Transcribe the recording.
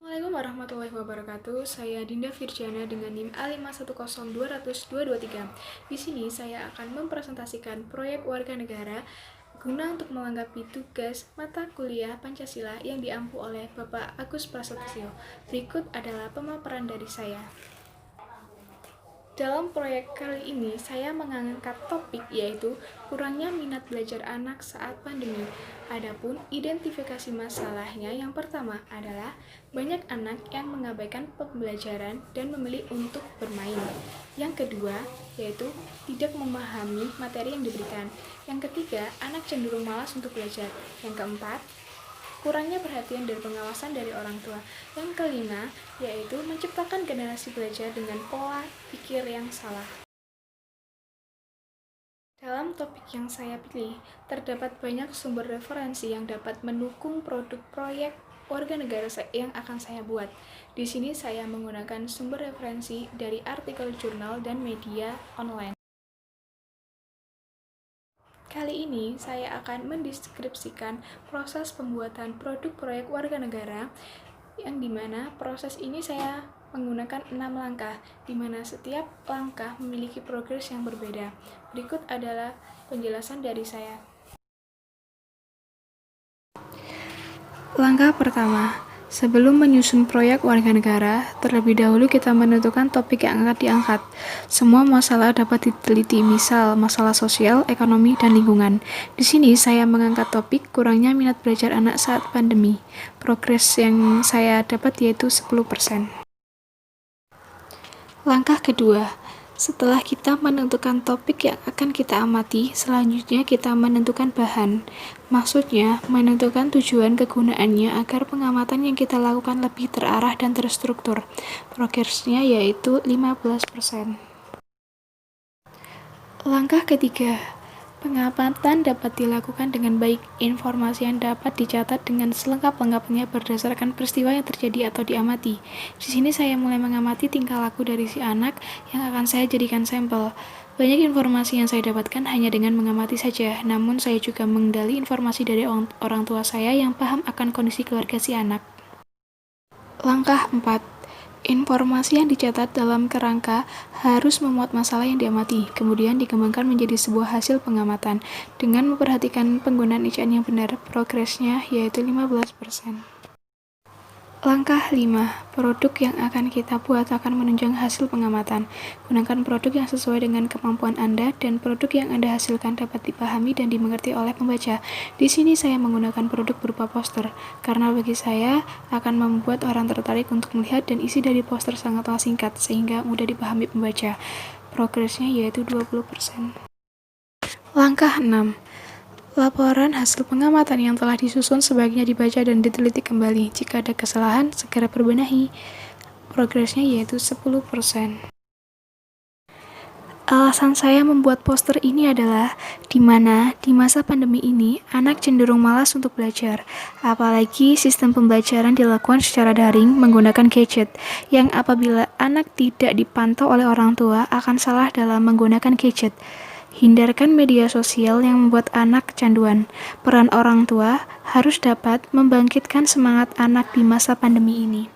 Assalamualaikum warahmatullahi wabarakatuh. Saya Dinda Firjana dengan NIM A510200223. Di sini saya akan mempresentasikan proyek warga negara guna untuk melengkapi tugas mata kuliah Pancasila yang diampu oleh Bapak Agus Prasetyo. Berikut adalah pemaparan dari saya. Dalam proyek kali ini, saya mengangkat topik yaitu kurangnya minat belajar anak saat pandemi. Adapun identifikasi masalahnya yang pertama adalah banyak anak yang mengabaikan pembelajaran dan memilih untuk bermain. Yang kedua, yaitu tidak memahami materi yang diberikan. Yang ketiga, anak cenderung malas untuk belajar. Yang keempat, kurangnya perhatian dan pengawasan dari orang tua. Yang kelima, yaitu menciptakan generasi belajar dengan pola pikir yang salah. Dalam topik yang saya pilih, terdapat banyak sumber referensi yang dapat mendukung produk proyek warga negara yang akan saya buat. Di sini saya menggunakan sumber referensi dari artikel jurnal dan media online. Kali ini saya akan mendeskripsikan proses pembuatan produk proyek warga negara yang dimana proses ini saya menggunakan 6 langkah, di mana setiap langkah memiliki progres yang berbeda. Berikut adalah penjelasan dari saya. Langkah pertama, sebelum menyusun proyek warga negara, terlebih dahulu kita menentukan topik yang akan diangkat. Semua masalah dapat diteliti, misal masalah sosial, ekonomi, dan lingkungan. Di sini saya mengangkat topik kurangnya minat belajar anak saat pandemi. Progres yang saya dapat yaitu 10%. Langkah kedua, setelah kita menentukan topik yang akan kita amati, selanjutnya kita menentukan bahan. Maksudnya, menentukan tujuan kegunaannya agar pengamatan yang kita lakukan lebih terarah dan terstruktur. Progresnya yaitu 15%. Langkah ketiga, pengamatan dapat dilakukan dengan baik. Informasi yang dapat dicatat dengan selengkap-lengkapnya berdasarkan peristiwa yang terjadi atau diamati. Di sini saya mulai mengamati tingkah laku dari si anak yang akan saya jadikan sampel. Banyak informasi yang saya dapatkan hanya dengan mengamati saja, namun saya juga menggali informasi dari orang tua saya yang paham akan kondisi keluarga si anak. Langkah 4. Informasi yang dicatat dalam kerangka harus memuat masalah yang diamati, kemudian dikembangkan menjadi sebuah hasil pengamatan. Dengan memperhatikan penggunaan ejaan yang benar, progresnya yaitu 15%. Langkah 5. Produk yang akan kita buat akan menunjang hasil pengamatan. Gunakan produk yang sesuai dengan kemampuan Anda dan produk yang Anda hasilkan dapat dipahami dan dimengerti oleh pembaca. Di sini saya menggunakan produk berupa poster, karena bagi saya akan membuat orang tertarik untuk melihat dan isi dari poster sangatlah singkat sehingga mudah dipahami pembaca. Progresnya yaitu 20%. Langkah 6. Laporan hasil pengamatan yang telah disusun sebaiknya dibaca dan diteliti kembali. Jika ada kesalahan, segera perbenahi. Progresnya yaitu 10%. Alasan saya membuat poster ini adalah di mana di masa pandemi ini anak cenderung malas untuk belajar. Apalagi sistem pembelajaran dilakukan secara daring menggunakan gadget, yang apabila anak tidak dipantau oleh orang tua akan salah dalam menggunakan gadget. Hindarkan media sosial yang membuat anak kecanduan. Peran orang tua harus dapat membangkitkan semangat anak di masa pandemi ini.